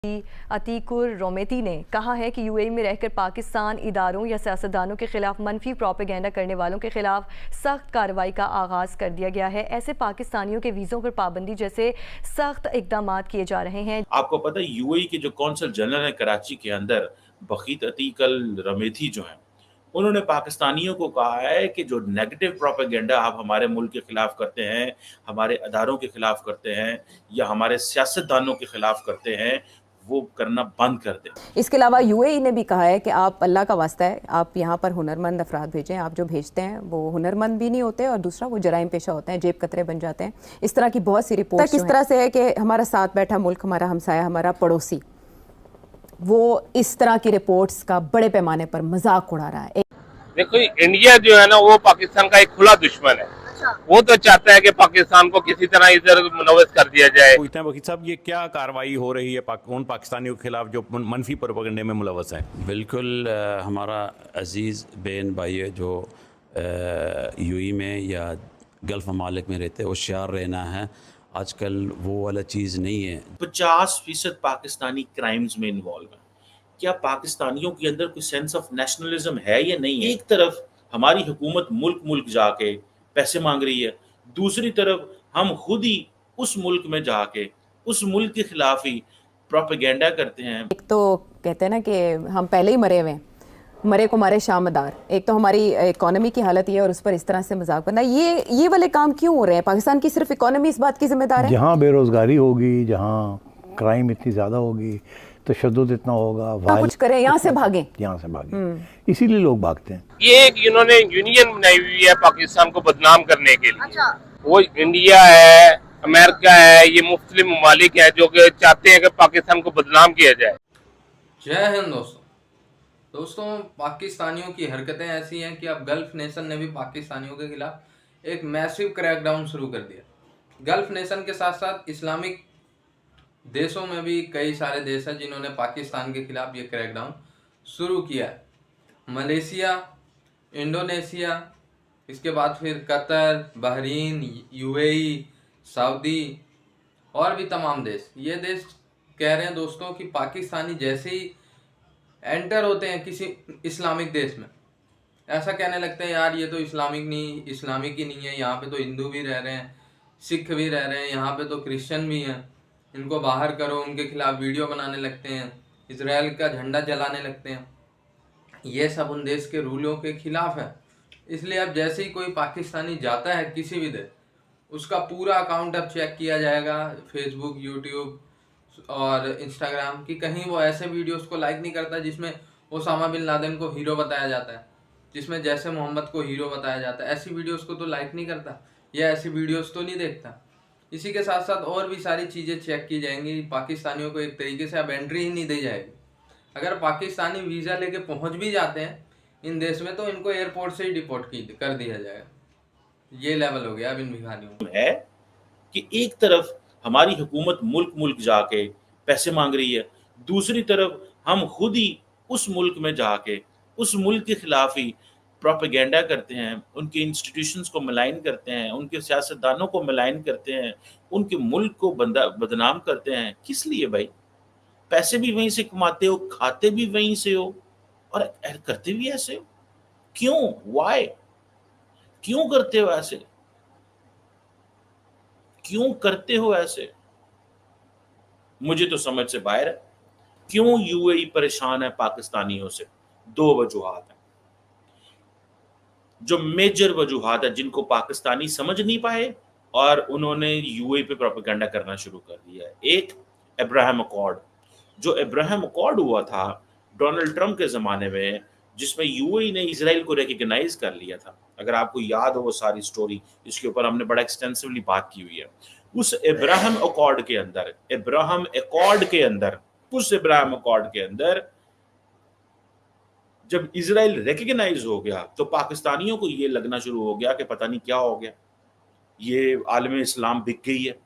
अतीकुर रोमेती ने कहा है कि यूएई में रहकर पाकिस्तान इदारों या सियासतदानों के खिलाफ मनफी प्रोपेगेंडा करने वालों के खिलाफ सख्त कार्रवाई का आगाज़ कर दिया गया है। ऐसे पाकिस्तानियों के वीज़ों पर पाबंदी जैसे सख्त इकदाम किए जा रहे हैं। आपको पता है यूएई के जो कौंसल जनरल है कराची के अंदर, बखीत अतीक रमेथी जो हैं, उन्होंने पाकिस्तानियों को कहा है कि जो नेगेटिव प्रोपेगेंडा आप हमारे मुल्क के खिलाफ करते हैं, हमारे अदारों के खिलाफ करते हैं या हमारे सियासतदानों के खिलाफ करते हैं, वो करना बंद कर दें। इसके अलावा यूएई ने भी कहा है कि आप अल्लाह का वास्ता है, आप यहाँ पर हुनरमंद अफराद भेजें। आप जो भेजते हैं वो हुनरमंद भी नहीं होते और दूसरा वो जराइम पेशा होते हैं, जेब कतरे बन जाते हैं। इस तरह की बहुत सी रिपोर्ट किस तरह से है कि हमारा साथ बैठा मुल्क, हमारा हमसाया, हमारा पड़ोसी, वो इस तरह की रिपोर्ट्स का बड़े पैमाने पर मजाक उड़ा रहा है। देखो, इंडिया जो है ना, वो पाकिस्तान का एक खुला दुश्मन है। वो तो चाहता है कि पाकिस्तान को किसी तरह इधर मुनव्वस कर दिया जाए। पूछते हैं वकील साहब, ये क्या कार्रवाई हो रही है उन पाकिस्तानियों के खिलाफ जो मनफी प्रोपेगेंडे में मुलव्वस हैं? बिल्कुल, हमारा अजीज़ बहन भाई है जो यूएई में या गल्फ़ ममालिक में रहते हैं, होशियार रहना है। आजकल वो वाला चीज़ नहीं है। 50% पाकिस्तानी क्राइम्स में इन्वॉल्व है। क्या पाकिस्तानियों के अंदर कोई सेंस ऑफ नेशनलिज्म है या नहीं है? एक तरफ हमारी हुकूमत मुल्क मुल्क जाके पैसे मांग रही है, दूसरी तरफ हम खुद ही उस मुल्क में जाके उस मुल्क के खिलाफ ही प्रोपेगेंडा करते हैं। एक तो कहते हैं ना कि हम पहले ही मरे हुए हैं, मरे को मारे शामदार। एक तो हमारी इकोनॉमी की हालत ये है और उस पर इस तरह से मजाक बनना, ये वाले काम क्यों हो रहे हैं? पाकिस्तान की सिर्फ इकोनॉमी इस बात की जिम्मेदार है? जहाँ बेरोजगारी होगी, जहाँ क्राइम इतनी ज़्यादा होगी, तशद्दुद इतना होगा, कुछ करें, यहाँ से भागें, यहाँ से भागें, इसीलिए लोग भागते हैं। ये एक इन्होंने यूनियन बनाई हुई है पाकिस्तान को बदनाम करने के लिए। वो इंडिया है, अमेरिका है, ये मुख्तलिफ ममालिक है जो कि चाहते हैं कि पाकिस्तान को बदनाम किया जाए। जय हिंद दोस्तों, पाकिस्तानियों की हरकतें ऐसी हैं कि अब गल्फ नेशन ने भी पाकिस्तानियों के खिलाफ एक मैसिव क्रैकडाउन शुरू कर दिया। गल्फ नेशन के साथ साथ इस्लामिक देशों में भी कई सारे देश हैं जिन्होंने पाकिस्तान के खिलाफ ये क्रैकडाउन शुरू किया है। मलेशिया, इंडोनेशिया, इसके बाद फिर कतर, बहरीन, यूएई, सऊदी और भी तमाम देश। ये देश कह रहे हैं दोस्तों कि पाकिस्तानी जैसे ही एंटर होते हैं किसी इस्लामिक देश में, ऐसा कहने लगते हैं यार ये तो इस्लामिक ही नहीं है, यहाँ पे तो हिंदू भी रह रहे हैं, सिख भी रह रहे हैं, यहाँ पे तो क्रिश्चियन भी हैं, इनको बाहर करो। उनके खिलाफ वीडियो बनाने लगते हैं, इजराइल का झंडा जलाने लगते हैं। ये सब उन देश के रूलों के खिलाफ है। इसलिए अब जैसे ही कोई पाकिस्तानी जाता है किसी भी देश, उसका पूरा अकाउंट अब चेक किया जाएगा, फेसबुक, यूट्यूब और इंस्टाग्राम की। कहीं वो ऐसे वीडियोस को लाइक नहीं करता जिसमें ओसामा बिन लादेन को हीरो बताया जाता है, जिसमें जैसे मोहम्मद को हीरो बताया जाता है। ऐसी वीडियोस को तो लाइक नहीं करता या ऐसी वीडियोस तो नहीं देखता। इसी के साथ साथ और भी सारी चीज़ें चेक की जाएंगी। पाकिस्तानियों को एक तरीके से अब एंट्री ही नहीं दी जाएगी। अगर पाकिस्तानी वीज़ा लेके पहुंच भी जाते हैं इन देश में तो इनको एयरपोर्ट से ही डिपोर्ट कर दिया जाएगा। ये लेवल हो गया अब इन भिखारियों में। है कि एक तरफ हमारी हुकूमत मुल्क मुल्क जाके पैसे मांग रही है, दूसरी तरफ हम खुद ही उस मुल्क में जाके उस मुल्क के खिलाफ ही प्रोपेगेंडा करते हैं, उनके इंस्टीट्यूशंस को मलाइन करते हैं, उनके सियासतदानों को मलाइन करते हैं, उनके मुल्क को बदनाम करते हैं। किस लिए भाई? पैसे भी वहीं से कमाते हो, खाते भी वहीं से हो और करते भी ऐसे हो। क्यों? वाई? क्यों करते हो ऐसे? क्यों करते हो ऐसे? मुझे तो समझ से बाहर है। क्यों यूएई परेशान है पाकिस्तानियों से? दो वजूहात हैं, जो मेजर वजूहात है, जिनको पाकिस्तानी समझ नहीं पाए और उन्होंने यूएई पे प्रोपेगेंडा करना शुरू कर दिया है। एक, अब्राहम अकॉर्ड। जो अब्राहम अकॉर्ड हुआ था डोनाल्ड ट्रंप के ज़माने में, जिसमें यूएई ने इजराइल को रिकॉग्नाइज कर लिया था। अगर आपको याद हो वो सारी स्टोरी, इसके ऊपर हमने बड़ा एक्सटेंसिवली बात की हुई है। उस अब्राहम अकॉर्ड के अंदर जब इजराइल रिकॉग्नाइज हो गया तो पाकिस्तानियों को ये लगना शुरू हो गया कि पता नहीं क्या हो गया, ये आलम इस्लाम बिक गई है,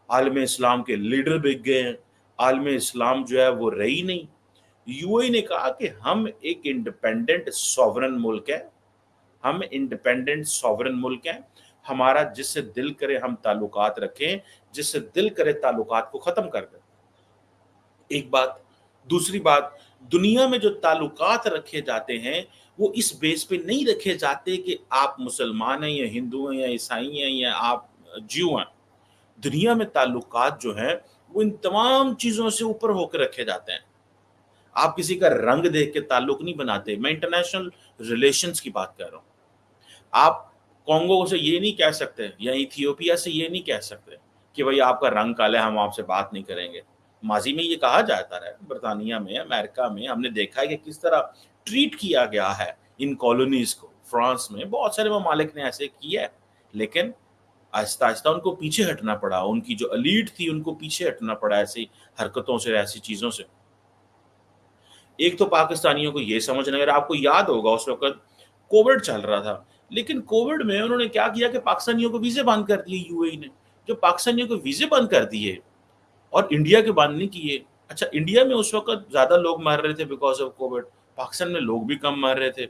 आलम इस्लाम के लीडर बिक गए हैं, आलम इस्लाम जो है वो रही नहीं। यूएई ने कहा कि हम एक इंडिपेंडेंट सॉवरन मुल्क हैं, हमारा जिससे दिल करे हम ताल्लुकात रखें, जिससे दिल करे ताल्लुकात को खत्म कर दें। एक बात। दूसरी बात, दुनिया में जो ताल्लुकात रखे जाते हैं वो इस बेस पे नहीं रखे जाते कि आप मुसलमान हैं या हिंदू हैं या ईसाई हैं या आप ज्यू हैं। दुनिया में ताल्लुकात जो हैं वो इन तमाम चीज़ों से ऊपर होकर रखे जाते हैं। आप किसी का रंग देख के ताल्लुक नहीं बनाते। मैं इंटरनेशनल रिलेशंस की बात कर रहा हूँ। आप कॉन्गो से ये नहीं कह सकते या इथियोपिया से ये नहीं कह सकते कि भाई आपका रंग काला है, हम आपसे बात नहीं करेंगे। माजी में ये कहा जाता है, बरतानिया में, अमेरिका में हमने देखा है कि किस तरह ट्रीट किया गया है इन कॉलोनीज को। फ्रांस में बहुत सारे ममालिक ने ऐसे किया है, लेकिन आहिस्ता आहिस्ता उनको पीछे हटना पड़ा। उनकी जो एलीट थी उनको पीछे हटना पड़ा ऐसी हरकतों से, ऐसी चीज़ों से। एक तो पाकिस्तानियों को ये समझना, अगर आपको याद होगा उस वक्त कोविड चल रहा था, लेकिन कोविड में उन्होंने क्या किया कि पाकिस्तानियों को वीज़े बंद कर दिए। यूएई ने जो पाकिस्तानियों को वीज़े बंद कर दिए और इंडिया के बंद नहीं किए। अच्छा, इंडिया में उस वक्त ज़्यादा लोग मर रहे थे बिकॉज ऑफ कोविड, पाकिस्तान में लोग भी कम मर रहे थे।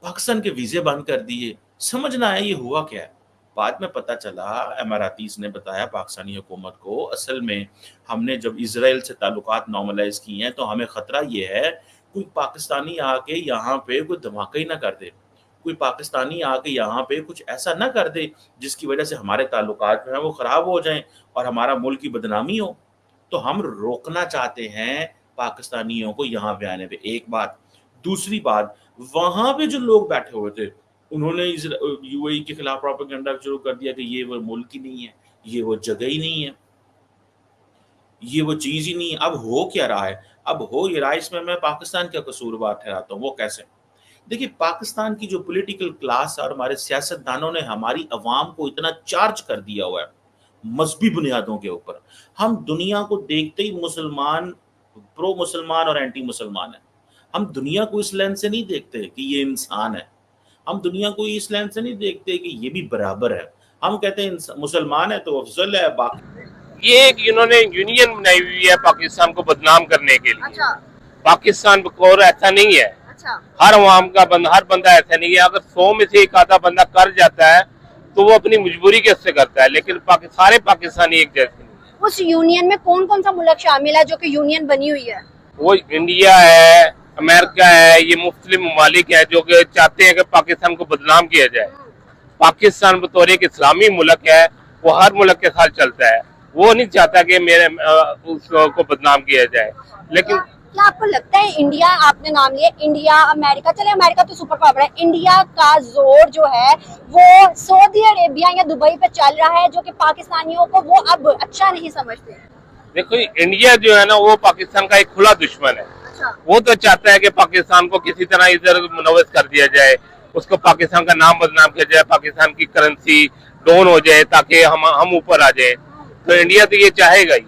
पाकिस्तान के वीज़े बंद कर दिए। समझना है ये हुआ क्या है। बाद में पता चला, अमारातीस ने बताया पाकिस्तानी हुकूमत को, असल में हमने जब इजराइल से ताल्लुकात नॉर्मलाइज किए हैं तो हमें ख़तरा ये है कोई पाकिस्तानी आके यहाँ पे कोई धमाका ही ना कर दे, कोई पाकिस्तानी आके यहाँ पे कुछ ऐसा ना कर दे जिसकी वजह से हमारे ताल्लुकात जो हैं वो ख़राब हो जाएं और हमारा मुल्क की बदनामी हो। तो हम रोकना चाहते हैं पाकिस्तानियों को यहाँ पे आने पे। एक बात। दूसरी बात, वहाँ पे जो लोग बैठे हुए थे उन्होंने यूएई के खिलाफ प्रोपेगेंडा शुरू कर दिया कि ये वो मुल्क ही नहीं है, ये वो जगह ही नहीं है, ये वो चीज़ ही नहीं है। अब हो क्या रहा है? अब हो ये रहा है, इसमें मैं पाकिस्तान का कसूरवार ठहराता हूँ। वो कैसे? देखिए, पाकिस्तान की जो पॉलिटिकल क्लास और हमारे सियासतदानों ने हमारी अवाम को इतना चार्ज कर दिया हुआ है मजहबी बुनियादों के ऊपर। हम दुनिया को देखते ही मुसलमान, प्रो मुसलमान और एंटी मुसलमान है। हम दुनिया को इस लेंस से नहीं देखते कि ये इंसान है। हम दुनिया को इस लेंस से नहीं देखते कि ये भी बराबर है। हम कहते हैं मुसलमान है तो अफजल है, बाकी ये एक इन्होंने यूनियन बनाई हुई है पाकिस्तान को बदनाम करने के लिए। अच्छा। पाकिस्तान को ऐसा नहीं है। अच्छा। हर अवाम का बंदा, हर बंदा ऐसा नहीं है। अगर 100 में से एक आधा बंदा कर जाता है तो वो अपनी मजबूरी के से करता है, लेकिन सारे पाकिस्तानी एक जैसे नहीं। उस यूनियन में कौन कौन सा मुल्क शामिल है जो कि यूनियन बनी हुई है? वो इंडिया है, अमेरिका है, ये मुस्लिम ममालिक है जो कि चाहते हैं कि पाकिस्तान को बदनाम किया जाए। पाकिस्तान बतौर एक इस्लामी मुल्क है, वो हर मुल्क के साथ चलता है। वो नहीं चाहता कि मेरे उसको बदनाम किया जाए। लेकिन क्या आपको लगता है इंडिया, आपने नाम लिया इंडिया, अमेरिका, चले अमेरिका तो सुपर पावर है, इंडिया का जोर जो है वो सऊदी अरेबिया या दुबई पे चल रहा है जो कि पाकिस्तानियों को वो अब अच्छा नहीं समझते? देखो, इंडिया जो है ना वो पाकिस्तान का एक खुला दुश्मन है। अच्छा। वो तो चाहता है कि पाकिस्तान को किसी तरह इधर मुनव्वस कर दिया जाए, उसको पाकिस्तान का नाम बदनाम किया जाए, पाकिस्तान की करेंसी डाउन हो जाए ताकि हम ऊपर आ जाए। तो इंडिया तो ये चाहेगा ही।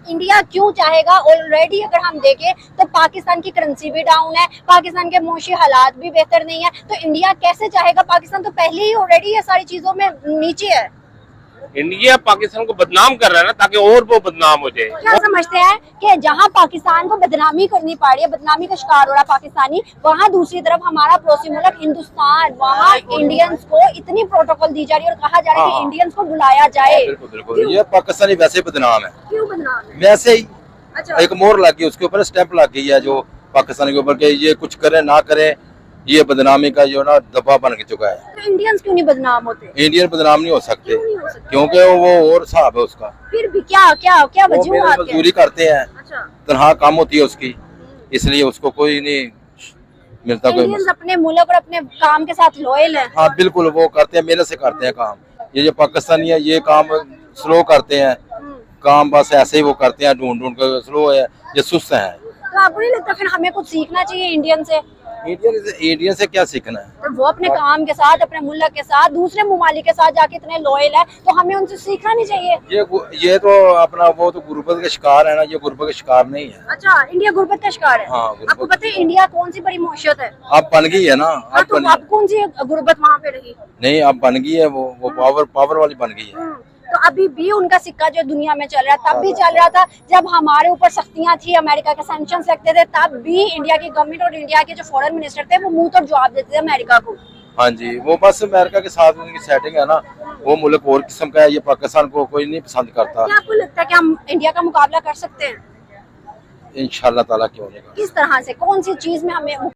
इंडिया क्यों चाहेगा? ऑलरेडी अगर हम देखें तो पाकिस्तान की करेंसी भी डाउन है, पाकिस्तान के मुआशी हालात भी बेहतर नहीं है, तो इंडिया कैसे चाहेगा? पाकिस्तान तो पहले ही ऑलरेडी ये सारी चीजों में नीचे है। इंडिया पाकिस्तान को बदनाम कर रहा है ना ताकि और वो बदनाम हो जाए। क्या समझते हैं कि जहां पाकिस्तान को बदनामी करनी पड़ रही है, बदनामी का शिकार हो रहा है पाकिस्तानी, वहां दूसरी तरफ हमारा पड़ोसी मुल्क हिंदुस्तान, वहां इंडियंस को इतनी प्रोटोकॉल दी जा रही है और कहा जा रहा है कि इंडियंस को बुलाया जाए। बिल्कुल, ये पाकिस्तानी वैसे बदनाम है। क्यों बदनाम है? वैसे ही। अच्छा। एक मोहर लग गई, उसके ऊपर स्टैंप लग गई है जो पाकिस्तान के ऊपर के ये कुछ करे ना करे, ये बदनामी का जो ना दफा बन के चुका है। तो इंडियंस क्यों नहीं बदनाम होते? इंडियन बदनाम नहीं हो सकते, क्यों नहीं हो सकते? क्योंकि वो और हिसाब है उसका। फिर भी क्या क्या क्या वो वजूहात मजदूरी करते हैं, अच्छा। तनहा काम होती है उसकी, इसलिए उसको कोई नहीं मिलता। कोई इंडियंस अपने मुल्क और अपने काम के साथ लॉयल है। हाँ बिल्कुल, वो करते हैं, मेहनत से करते हैं काम। ये जो पाकिस्तानी है ये काम स्लो करते हैं, काम बस ऐसे ही वो करते हैं, ढूंढ ढूंढ कर स्लो है, ये सुस्त है। तो आपको नहीं लगता फिर हमें कुछ सीखना चाहिए इंडियन से? इंडियन से क्या सीखना है? तो वो अपने काम के साथ, अपने मुल्क के साथ, दूसरे ममालिक के साथ जाके इतने लॉयल है, तो हमें उनसे सीखना नहीं चाहिए? ये तो अपना वो तो गुर्बत का शिकार है ना, ये गुर्बत का शिकार नहीं है। अच्छा, इंडिया गुर्बत का शिकार है। हाँ, आपको पता है इंडिया कौन सी बड़ी मुआशरत है? अब बन गई है ना। तो अब कौन सी गुर्बत वहाँ पे रही? नहीं, अब बन गई है, वो पावर वाली बन गई है। तो अभी भी उनका सिक्का जो दुनिया में चल रहा है, तब भी चल रहा था जब हमारे ऊपर सख्तियां थी, अमेरिका के सैंक्शंस लगते थे, तब भी इंडिया की गवर्नमेंट और इंडिया के जो फॉरेन मिनिस्टर थे वो मुंह तोड़ जवाब देते थे अमेरिका को। हाँ जी, वो बस अमेरिका के साथ उनकी सेटिंग है ना, वो मुल्क और किस्म का है, ये पाकिस्तान को कोई नहीं पसंद करता। क्या आपको लगता है कि हम इंडिया का मुकाबला कर सकते हैं? इंशाल्लाह ताला क्यों नहीं। किस तरह से, कौन सी चीज में हमें